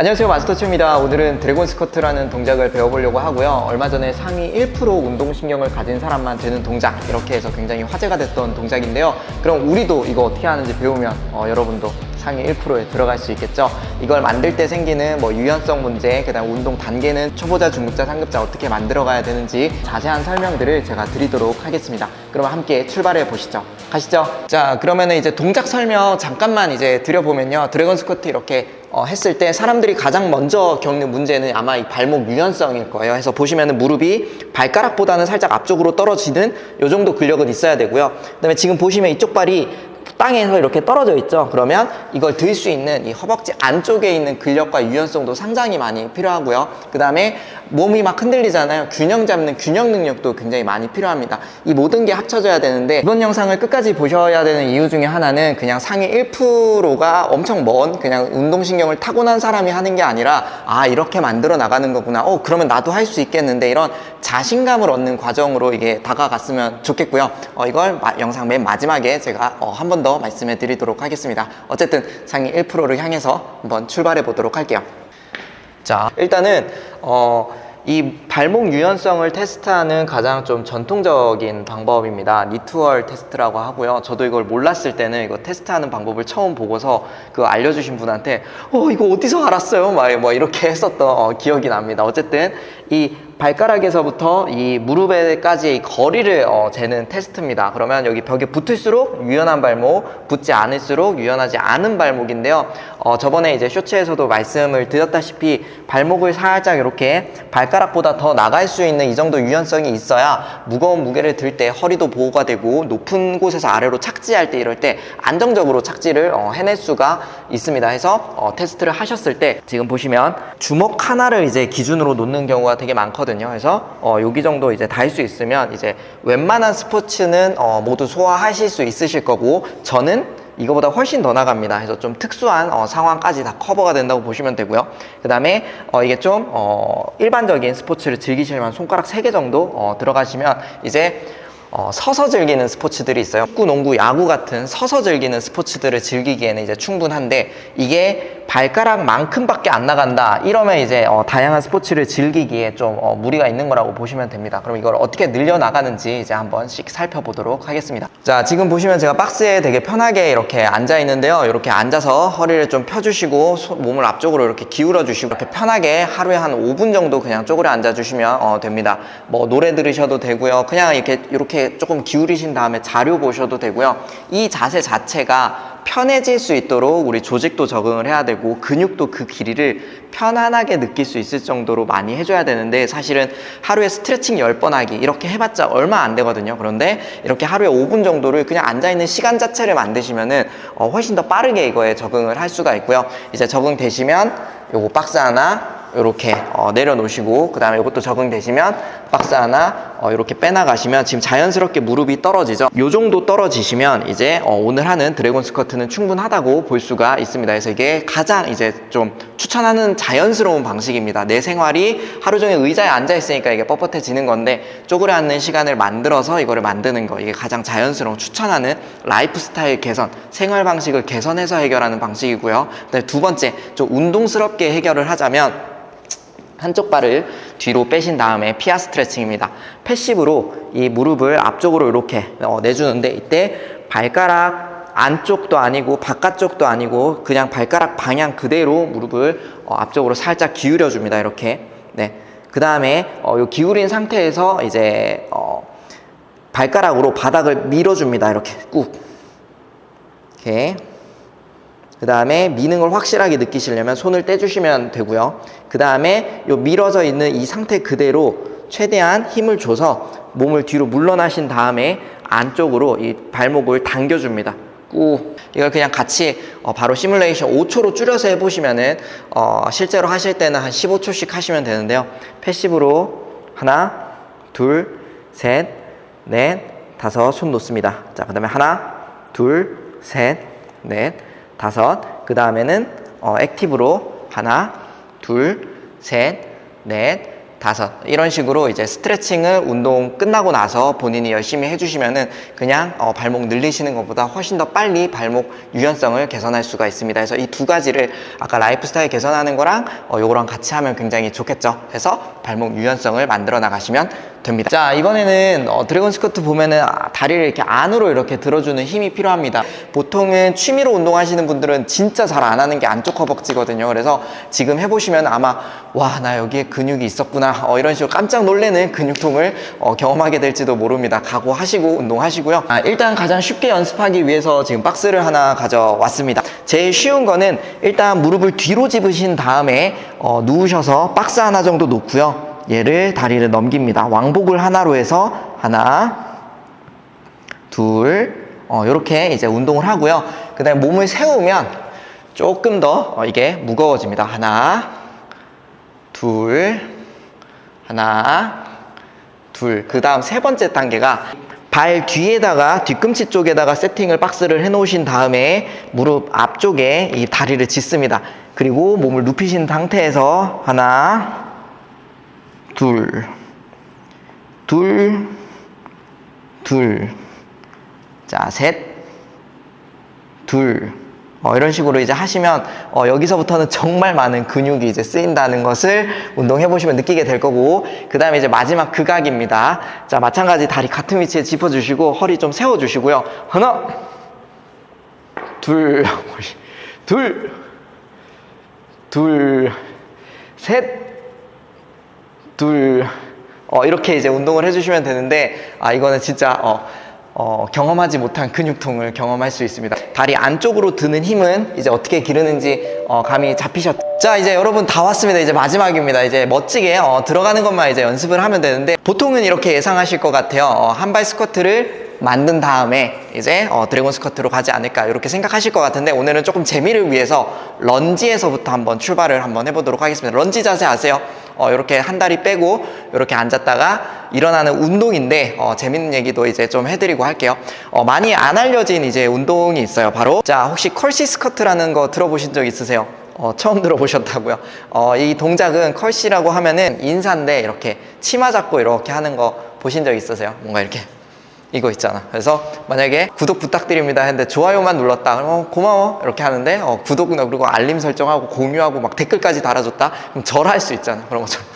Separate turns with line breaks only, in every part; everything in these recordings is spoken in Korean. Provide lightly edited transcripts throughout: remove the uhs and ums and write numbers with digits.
안녕하세요, 마스터치입니다. 오늘은 드래곤 스쿼트라는 동작을 배워보려고 하고요. 얼마 전에 상위 1% 운동신경을 가진 사람만 되는 동작, 이렇게 해서 굉장히 화제가 됐던 동작인데요. 그럼 우리도 이거 어떻게 하는지 배우면 여러분도 상위 1%에 들어갈 수 있겠죠. 이걸 만들 때 생기는 유연성 문제, 그 다음 운동 단계는 초보자, 중급자, 상급자 어떻게 만들어가야 되는지 자세한 설명들을 제가 드리도록 하겠습니다. 그러면 함께 출발해 보시죠. 가시죠. 자, 그러면은 이제 동작 설명 잠깐만 이제 드려보면요. 드래곤 스쿼트 이렇게 했을 때 사람들이 가장 먼저 겪는 문제는 아마 이 발목 유연성일 거예요. 그래서 보시면은 무릎이 발가락보다는 살짝 앞쪽으로 떨어지는 요 정도 근력은 있어야 되고요. 그 다음에 지금 보시면 이쪽 발이 땅에서 이렇게 떨어져 있죠. 그러면 이걸 들 수 있는 이 허벅지 안쪽에 있는 근력과 유연성도 상당히 많이 필요하고요. 그 다음에 몸이 막 흔들리잖아요. 균형 잡는 균형 능력도 굉장히 많이 필요합니다. 이 모든 게 합쳐져야 되는데 이번 영상을 끝까지 보셔야 되는 이유 중에 하나는 그냥 상위 1%가 엄청 먼 그냥 운동신경을 타고난 사람이 하는 게 아니라 이렇게 만들어 나가는 거구나. 그러면 나도 할 수 있겠는데 이런 자신감을 얻는 과정으로 이게 다가갔으면 좋겠고요. 이걸 영상 맨 마지막에 제가 한 번 더 말씀해 드리도록 하겠습니다. 어쨌든 상위 1%를 향해서 한번 출발해 보도록 할게요. 자, 일단은 이 발목 유연성을 테스트하는 가장 좀 전통적인 방법입니다. 니트월 테스트라고 하고요. 저도 이걸 몰랐을 때는 이거 테스트하는 방법을 처음 보고서 그거 알려주신 분한테 이거 어디서 알았어요? 막 이렇게 했었던 기억이 납니다. 어쨌든 이 발가락에서부터 이 무릎에까지의 이 거리를 재는 테스트입니다. 그러면 여기 벽에 붙을수록 유연한 발목, 붙지 않을수록 유연하지 않은 발목인데요. 저번에 이제 쇼츠에서도 말씀을 드렸다시피 발목을 살짝 이렇게 발가락보다 더 나갈 수 있는 이 정도 유연성이 있어야 무거운 무게를 들 때 허리도 보호가 되고 높은 곳에서 아래로 착지할 때 이럴 때 안정적으로 착지를 해낼 수가 있습니다. 해서 테스트를 하셨을 때 지금 보시면 주먹 하나를 이제 기준으로 놓는 경우가 되게 많거든요. 그래서 여기 정도 이제 달 수 있으면 이제 웬만한 스포츠는 모두 소화하실 수 있으실 거고 저는 이거보다 훨씬 더 나갑니다. 그래서 좀 특수한 상황까지 다 커버가 된다고 보시면 되고요. 그 다음에 이게 좀 일반적인 스포츠를 즐기시려면 손가락 3개 정도 들어가시면 이제 서서 즐기는 스포츠들이 있어요. 축구, 농구, 야구 같은 서서 즐기는 스포츠들을 즐기기에는 이제 충분한데 이게 발가락만큼밖에 안 나간다 이러면 이제 다양한 스포츠를 즐기기에 좀 무리가 있는 거라고 보시면 됩니다. 그럼 이걸 어떻게 늘려나가는지 이제 한 번씩 살펴보도록 하겠습니다. 자, 지금 보시면 제가 박스에 되게 편하게 이렇게 앉아 있는데요. 이렇게 앉아서 허리를 좀 펴주시고 몸을 앞쪽으로 이렇게 기울여 주시고 이렇게 편하게 하루에 한 5분 정도 그냥 쪼그려 앉아 주시면 됩니다. 노래 들으셔도 되고요. 그냥 이렇게 조금 기울이신 다음에 자료 보셔도 되고요. 이 자세 자체가 편해질 수 있도록 우리 조직도 적응을 해야 되고 근육도 그 길이를 편안하게 느낄 수 있을 정도로 많이 해줘야 되는데 사실은 하루에 스트레칭 10번 하기 이렇게 해봤자 얼마 안 되거든요. 그런데 이렇게 하루에 5분 정도를 그냥 앉아있는 시간 자체를 만드시면은 훨씬 더 빠르게 이거에 적응을 할 수가 있고요. 이제 적응되시면 요거 박스 하나 이렇게 내려놓으시고 그 다음에 이것도 적응되시면 박스 하나 이렇게 빼나가시면 지금 자연스럽게 무릎이 떨어지죠. 요 정도 떨어지시면 이제 오늘 하는 드래곤 스쿼트는 충분하다고 볼 수가 있습니다. 그래서 이게 가장 이제 좀 추천하는 자연스러운 방식입니다. 내 생활이 하루 종일 의자에 앉아 있으니까 이게 뻣뻣해지는 건데 쪼그려 앉는 시간을 만들어서 이거를 만드는 거, 이게 가장 자연스러운 추천하는 라이프 스타일 개선, 생활 방식을 개선해서 해결하는 방식이고요. 그다음에 두 번째, 좀 운동스럽게 해결을 하자면 한쪽 발을 뒤로 빼신 다음에 피아 스트레칭입니다. 패시브로 이 무릎을 앞쪽으로 이렇게 내주는데 이때 발가락 안쪽도 아니고 바깥쪽도 아니고 그냥 발가락 방향 그대로 무릎을 앞쪽으로 살짝 기울여 줍니다. 이렇게. 네. 그 다음에 요 기울인 상태에서 이제 발가락으로 바닥을 밀어줍니다. 이렇게 꾹. 이렇게. 그 다음에 미는 걸 확실하게 느끼시려면 손을 떼주시면 되고요. 그 다음에 요 밀어져 있는 이 상태 그대로 최대한 힘을 줘서 몸을 뒤로 물러나신 다음에 안쪽으로 이 발목을 당겨줍니다. 꾹. 이걸 그냥 같이 바로 시뮬레이션 5초로 줄여서 해보시면은 실제로 하실 때는 한 15초씩 하시면 되는데요. 패시브로 하나, 둘, 셋, 넷, 다섯 손 놓습니다. 자, 그 다음에 하나, 둘, 셋, 넷, 다섯. 그 다음에는 액티브로 하나, 둘, 셋, 넷, 5 이런 식으로 이제 스트레칭을 운동 끝나고 나서 본인이 열심히 해주시면은 그냥 발목 늘리시는 것보다 훨씬 더 빨리 발목 유연성을 개선할 수가 있습니다. 그래서 이 두 가지를 아까 라이프 스타일 개선하는 거랑 요거랑 같이 하면 굉장히 좋겠죠. 그래서 발목 유연성을 만들어 나가시면 됩니다. 자, 이번에는 드래곤 스쿼트 보면은 다리를 이렇게 안으로 이렇게 들어주는 힘이 필요합니다. 보통은 취미로 운동하시는 분들은 진짜 잘 안 하는 게 안쪽 허벅지거든요. 그래서 지금 해보시면 아마 와, 나 여기에 근육이 있었구나 이런 식으로 깜짝 놀라는 근육통을 경험하게 될지도 모릅니다. 각오하시고 운동하시고요. 일단 가장 쉽게 연습하기 위해서 지금 박스를 하나 가져왔습니다. 제일 쉬운 거는 일단 무릎을 뒤로 집으신 다음에 누우셔서 박스 하나 정도 놓고요. 얘를 다리를 넘깁니다. 왕복을 하나로 해서 하나, 둘, 이렇게 이제 운동을 하고요. 그 다음에 몸을 세우면 조금 더 이게 무거워집니다. 하나, 둘, 하나, 둘. 그 다음 세 번째 단계가 발 뒤에다가 뒤꿈치 쪽에다가 세팅을 박스를 해 놓으신 다음에 무릎 앞쪽에 이 다리를 짚습니다. 그리고 몸을 눕히신 상태에서 하나, 둘, 둘, 둘, 자, 셋, 둘. 이런 식으로 이제 하시면 여기서부터는 정말 많은 근육이 이제 쓰인다는 것을 운동해 보시면 느끼게 될 거고, 그 다음에 이제 마지막 극악입니다. 자, 마찬가지 다리 같은 위치에 짚어 주시고 허리 좀 세워 주시고요. 하나, 둘, 둘, 둘, 셋, 둘. 이렇게 이제 운동을 해주시면 되는데, 이거는 진짜 경험하지 못한 근육통을 경험할 수 있습니다. 다리 안쪽으로 드는 힘은 이제 어떻게 기르는지 감이 잡히셨죠? 자, 이제 여러분 다 왔습니다. 이제 마지막입니다. 이제 멋지게 들어가는 것만 이제 연습을 하면 되는데, 보통은 이렇게 예상하실 것 같아요. 한 발 스쿼트를 만든 다음에 이제 드래곤 스쿼트로 가지 않을까 이렇게 생각하실 것 같은데, 오늘은 조금 재미를 위해서 런지에서부터 한번 출발을 한번 해보도록 하겠습니다. 런지 자세 아세요? 이렇게 한 다리 빼고 이렇게 앉았다가 일어나는 운동인데, 재밌는 얘기도 이제 좀 해드리고 할게요. 많이 안 알려진 이제 운동이 있어요. 바로, 자, 혹시 컬시 스쿼트라는 거 들어보신 적 있으세요? 처음 들어보셨다고요? 이 동작은 컬시라고 하면은 인사인데 이렇게 치마 잡고 이렇게 하는 거 보신 적 있으세요? 뭔가 이렇게 이거 있잖아. 그래서 만약에 구독 부탁드립니다 했는데 좋아요만 눌렀다 그럼 고마워 이렇게 하는데, 구독 그리고 알림 설정하고 공유하고 막 댓글까지 달아줬다 그럼 절할 수 있잖아. 그런 것처럼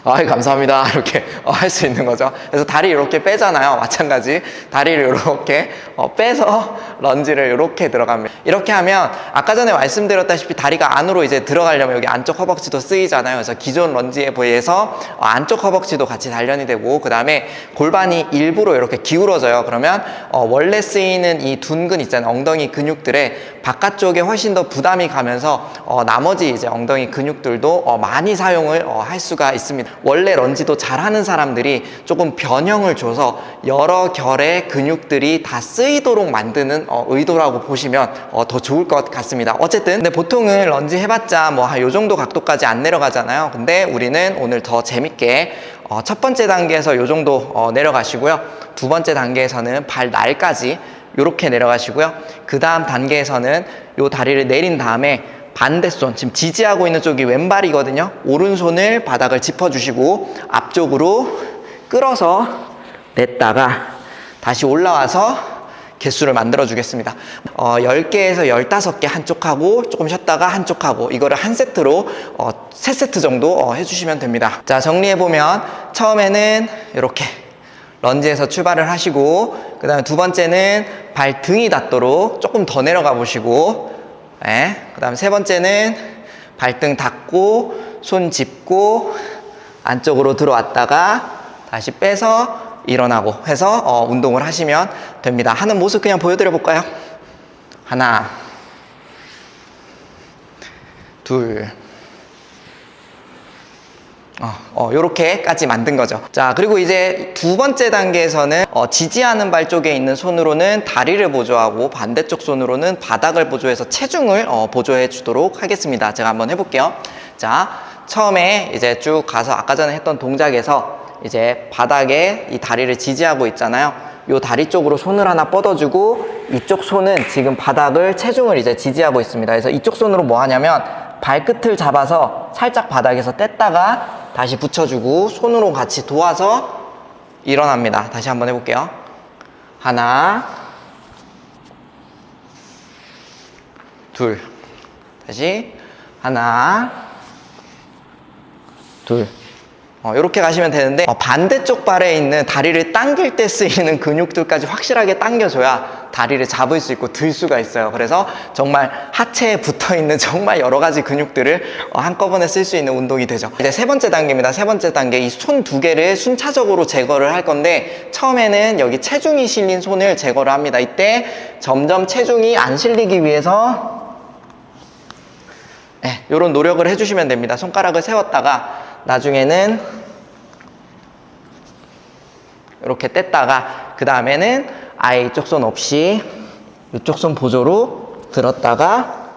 아이 감사합니다 이렇게 할 수 있는 거죠. 그래서 다리 이렇게 빼잖아요. 마찬가지 다리를 이렇게 빼서 런지를 이렇게 들어갑니다. 이렇게 하면 아까 전에 말씀드렸다시피 다리가 안으로 이제 들어가려면 여기 안쪽 허벅지도 쓰이잖아요. 그래서 기존 런지에 비해서 안쪽 허벅지도 같이 단련이 되고, 그 다음에 골반이 일부러 이렇게 기울어져요. 그러면 원래 쓰이는 이 둔근 있잖아요. 엉덩이 근육들의 바깥쪽에 훨씬 더 부담이 가면서 나머지 이제 엉덩이 근육들도 많이 사용을 할 수가 있습니다. 원래 런지도 잘하는 사람들이 조금 변형을 줘서 여러 결의 근육들이 다 쓰이도록 만드는 의도라고 보시면 더 좋을 것 같습니다. 어쨌든 근데 보통은 런지 해봤자 뭐 요 정도 각도까지 안 내려가잖아요. 근데 우리는 오늘 더 재밌게 첫 번째 단계에서 요 정도 내려가시고요. 두 번째 단계에서는 발 날까지 요렇게 내려가시고요. 그 다음 단계에서는 요 다리를 내린 다음에 반대손, 지금 지지하고 있는 쪽이 왼발이거든요. 오른손을 바닥을 짚어주시고 앞쪽으로 끌어서 냈다가 다시 올라와서 개수를 만들어 주겠습니다. 10개에서 15개 한쪽 하고 조금 쉬었다가 한쪽 하고, 이거를 한 세트로 3세트 정도 해주시면 됩니다. 자, 정리해보면 처음에는 이렇게 런지에서 출발을 하시고, 그 다음에 두 번째는 발등이 닿도록 조금 더 내려가 보시고, 그 다음 세 번째는 발등 닫고 손 짚고 안쪽으로 들어왔다가 다시 빼서 일어나고 해서 운동을 하시면 됩니다. 하는 모습 그냥 보여드려 볼까요? 하나, 둘, 요렇게까지 만든 거죠. 자, 그리고 이제 두 번째 단계에서는 지지하는 발 쪽에 있는 손으로는 다리를 보조하고 반대쪽 손으로는 바닥을 보조해서 체중을 보조해 주도록 하겠습니다. 제가 한번 해볼게요. 자, 처음에 이제 쭉 가서 아까 전에 했던 동작에서 이제 바닥에 이 다리를 지지하고 있잖아요. 요 다리 쪽으로 손을 하나 뻗어주고, 이쪽 손은 지금 바닥을 체중을 이제 지지하고 있습니다. 그래서 이쪽 손으로 뭐 하냐면 발끝을 잡아서 살짝 바닥에서 뗐다가 다시 붙여주고 손으로 같이 도와서 일어납니다. 다시 한번 해볼게요. 하나, 둘, 다시 하나, 둘. 이렇게 가시면 되는데 반대쪽 발에 있는 다리를 당길 때 쓰이는 근육들까지 확실하게 당겨줘야 다리를 잡을 수 있고 들 수가 있어요. 그래서 정말 하체에 붙어있는 정말 여러 가지 근육들을 한꺼번에 쓸 수 있는 운동이 되죠. 이제 세 번째 단계입니다. 세 번째 단계, 이 손 두 개를 순차적으로 제거를 할 건데 처음에는 여기 체중이 실린 손을 제거를 합니다. 이때 점점 체중이 안 실리기 위해서 이런 노력을 해주시면 됩니다. 손가락을 세웠다가 나중에는 이렇게 뗐다가 그 다음에는 아예 이쪽 손 없이 이쪽 손 보조로 들었다가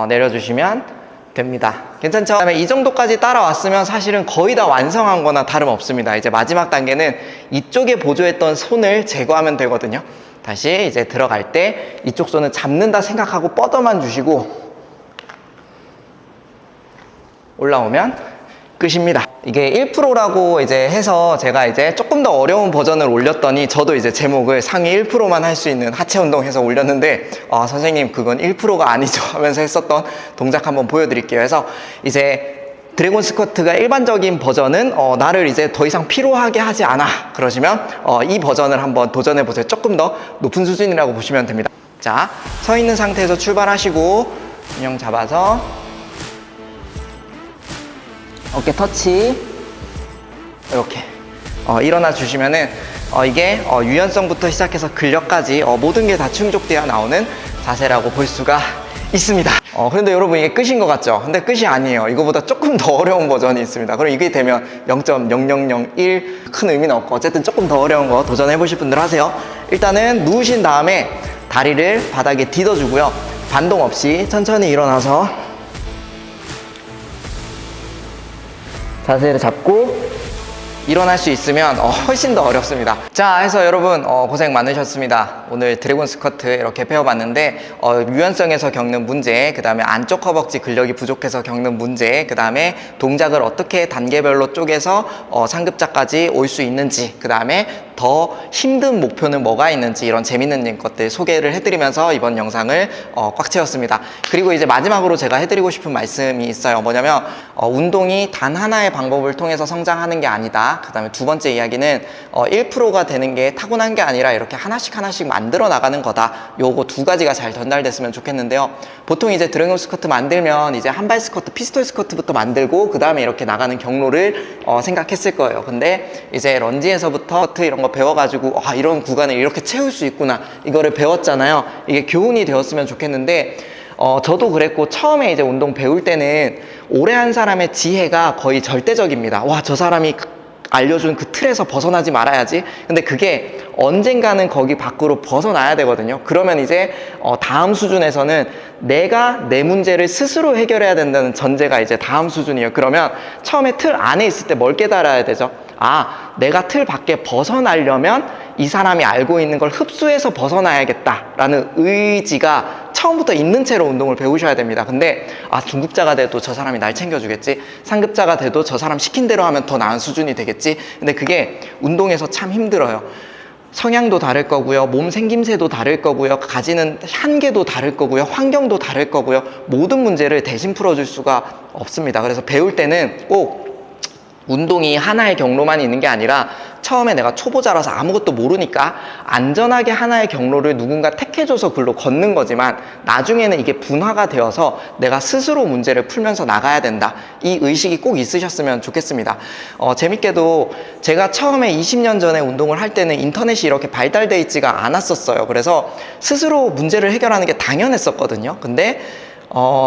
내려주시면 됩니다. 괜찮죠? 그다음에 이 정도까지 따라왔으면 사실은 거의 다 완성한 거나 다름없습니다. 이제 마지막 단계는 이쪽에 보조했던 손을 제거하면 되거든요. 다시 이제 들어갈 때 이쪽 손은 잡는다 생각하고 뻗어만 주시고 올라오면 끝입니다. 이게 1%라고 이제 해서 제가 이제 조금 더 어려운 버전을 올렸더니 저도 이제 제목을 상위 1%만 할 수 있는 하체 운동 해서 올렸는데 선생님 그건 1%가 아니죠 하면서 했었던 동작 한번 보여드릴게요. 그래서 이제 드래곤 스쿼트가 일반적인 버전은 나를 이제 더 이상 피로하게 하지 않아 그러시면 이 버전을 한번 도전해 보세요. 조금 더 높은 수준이라고 보시면 됩니다. 자, 서 있는 상태에서 출발하시고 균형 잡아서 어깨 터치 이렇게 일어나 주시면은 이게 유연성부터 시작해서 근력까지 모든 게 다 충족되어 나오는 자세라고 볼 수가 있습니다. 그런데 여러분 이게 끝인 것 같죠? 근데 끝이 아니에요. 이거보다 조금 더 어려운 버전이 있습니다. 그럼 이게 되면 0.0001 큰 의미는 없고 어쨌든 조금 더 어려운 거 도전해 보실 분들 하세요. 일단은 누우신 다음에 다리를 바닥에 디뎌주고요. 반동 없이 천천히 일어나서 자세를 잡고 일어날 수 있으면 훨씬 더 어렵습니다. 자, 해서 여러분 고생 많으셨습니다. 오늘 드래곤 스쿼트 이렇게 배워봤는데 유연성에서 겪는 문제, 그 다음에 안쪽 허벅지 근력이 부족해서 겪는 문제, 그 다음에 동작을 어떻게 단계별로 쪼개서 상급자까지 올 수 있는지, 그 다음에 더 힘든 목표는 뭐가 있는지 이런 재밌는 것들 소개를 해드리면서 이번 영상을 꽉 채웠습니다. 그리고 이제 마지막으로 제가 해드리고 싶은 말씀이 있어요. 뭐냐면 운동이 단 하나의 방법을 통해서 성장하는 게 아니다. 그 다음에 두 번째 이야기는 1%가 되는 게 타고난 게 아니라 이렇게 하나씩 만들어 나가는 거다. 요거 두 가지가 잘 전달됐으면 좋겠는데요. 보통 이제 드래곤 스쿼트 만들면 이제 한발 스쿼트, 피스톨 스쿼트부터 만들고 그 다음에 이렇게 나가는 경로를 생각했을 거예요. 근데 이제 런지에서부터 이런 거 배워가지고 이런 구간을 이렇게 채울 수 있구나 이거를 배웠잖아요. 이게 교훈이 되었으면 좋겠는데 저도 그랬고 처음에 이제 운동 배울 때는 오래 한 사람의 지혜가 거의 절대적입니다. 와, 저 사람이 알려준 그 틀에서 벗어나지 말아야지. 근데 그게 언젠가는 거기 밖으로 벗어나야 되거든요. 그러면 이제 다음 수준에서는 내가 내 문제를 스스로 해결해야 된다는 전제가 이제 다음 수준이에요. 그러면 처음에 틀 안에 있을 때 뭘 깨달아야 되죠? 내가 틀 밖에 벗어나려면 이 사람이 알고 있는 걸 흡수해서 벗어나야겠다라는 의지가 처음부터 있는 채로 운동을 배우셔야 됩니다. 근데 중급자가 돼도 저 사람이 날 챙겨주겠지, 상급자가 돼도 저 사람 시킨 대로 하면 더 나은 수준이 되겠지. 근데 그게 운동에서 참 힘들어요. 성향도 다를 거고요, 몸 생김새도 다를 거고요, 가지는 한계도 다를 거고요, 환경도 다를 거고요, 모든 문제를 대신 풀어줄 수가 없습니다. 그래서 배울 때는 꼭 운동이 하나의 경로만 있는 게 아니라 처음에 내가 초보자라서 아무것도 모르니까 안전하게 하나의 경로를 누군가 택해줘서 글로 걷는 거지만 나중에는 이게 분화가 되어서 내가 스스로 문제를 풀면서 나가야 된다. 이 의식이 꼭 있으셨으면 좋겠습니다. 재밌게도 제가 처음에 20년 전에 운동을 할 때는 인터넷이 이렇게 발달돼 있지가 않았었어요. 그래서 스스로 문제를 해결하는 게 당연했었거든요. 근데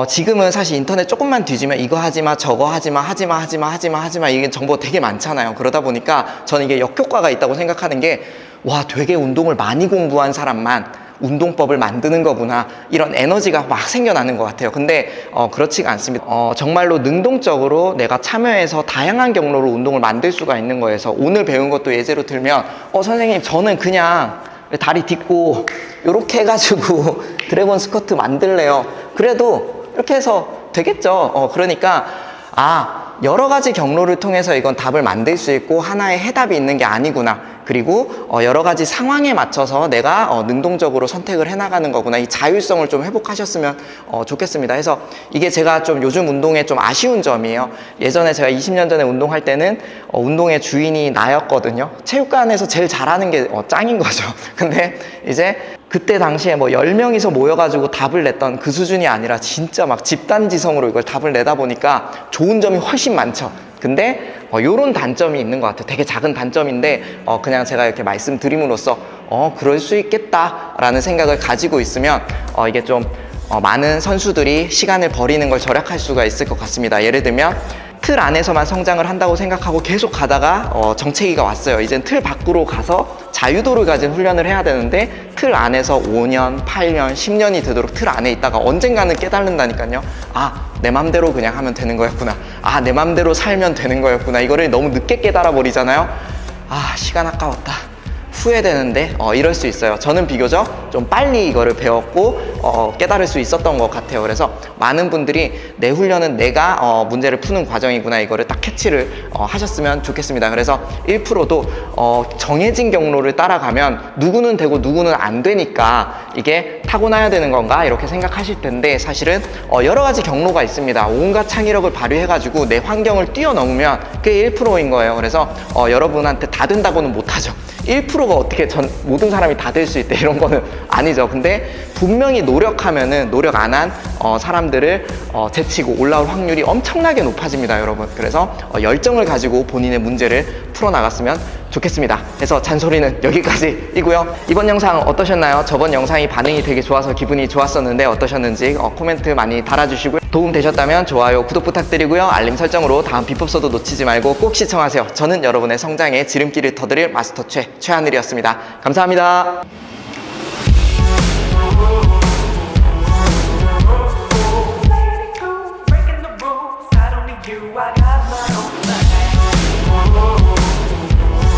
지금은 사실 인터넷 조금만 뒤지면 이거 하지마, 저거 하지마, 하지마 이게 정보 되게 많잖아요. 그러다 보니까 저는 이게 역효과가 있다고 생각하는 게 되게 운동을 많이 공부한 사람만 운동법을 만드는 거구나, 이런 에너지가 막 생겨나는 것 같아요. 근데 그렇지가 않습니다. 정말로 능동적으로 내가 참여해서 다양한 경로로 운동을 만들 수가 있는 거여서 오늘 배운 것도 예제로 들면 선생님 저는 그냥 다리 딛고 이렇게 해가지고 드래곤 스쿼트 만들래요. 그래도 이렇게 해서 되겠죠. 그러니까 여러 가지 경로를 통해서 이건 답을 만들 수 있고 하나의 해답이 있는 게 아니구나. 그리고 여러 가지 상황에 맞춰서 내가 능동적으로 선택을 해나가는 거구나. 이 자율성을 좀 회복하셨으면 좋겠습니다. 그래서 이게 제가 좀 요즘 운동에 좀 아쉬운 점이에요. 예전에 제가 20년 전에 운동할 때는 운동의 주인이 나였거든요. 체육관에서 제일 잘하는 게 짱인 거죠. 근데 이제 그때 당시에 뭐 10명이서 모여가지고 답을 냈던 그 수준이 아니라 진짜 막 집단지성으로 이걸 답을 내다 보니까 좋은 점이 훨씬 많죠. 근데 요런 단점이 있는 것 같아요. 되게 작은 단점인데 그냥 제가 이렇게 말씀드림으로써 그럴 수 있겠다라는 생각을 가지고 있으면 이게 좀 많은 선수들이 시간을 버리는 걸 절약할 수가 있을 것 같습니다. 예를 들면 틀 안에서만 성장을 한다고 생각하고 계속 가다가 정체기가 왔어요. 이젠 틀 밖으로 가서 자유도를 가진 훈련을 해야 되는데 틀 안에서 5년, 8년, 10년이 되도록 틀 안에 있다가 언젠가는 깨달는다니까요. 내 맘대로 그냥 하면 되는 거였구나. 내 맘대로 살면 되는 거였구나. 이거를 너무 늦게 깨달아 버리잖아요. 시간 아까웠다. 후회되는데 이럴 수 있어요. 저는 비교적 좀 빨리 이거를 배웠고 깨달을 수 있었던 것 같아요. 그래서 많은 분들이 내 훈련은 내가 문제를 푸는 과정이구나, 이거를 딱 캐치를 하셨으면 좋겠습니다. 그래서 1%도 정해진 경로를 따라가면 누구는 되고 누구는 안 되니까 이게 타고나야 되는 건가 이렇게 생각하실 텐데, 사실은 여러 가지 경로가 있습니다. 온갖 창의력을 발휘해가지고 내 환경을 뛰어넘으면 그게 1%인 거예요. 그래서 여러분한테 다 된다고는 못하죠. 1%가 어떻게 모든 사람이 다 될 수 있대, 이런 거는 아니죠. 근데 분명히 노력하면은 노력 안 한 사람들을 제치고 올라올 확률이 엄청나게 높아집니다, 여러분. 그래서 열정을 가지고 본인의 문제를 풀어나갔으면 좋겠습니다. 그래서 잔소리는 여기까지이고요. 이번 영상 어떠셨나요? 저번 영상이 반응이 되게 좋아서 기분이 좋았었는데 어떠셨는지 코멘트 많이 달아주시고요. 도움 되셨다면 좋아요, 구독 부탁드리고요. 알림 설정으로 다음 비법서도 놓치지 말고 꼭 시청하세요. 저는 여러분의 성장에 지름길을 터드릴 마스터 최하늘이었습니다. 감사합니다.
Breaking the rules, I don't need you, I got my own.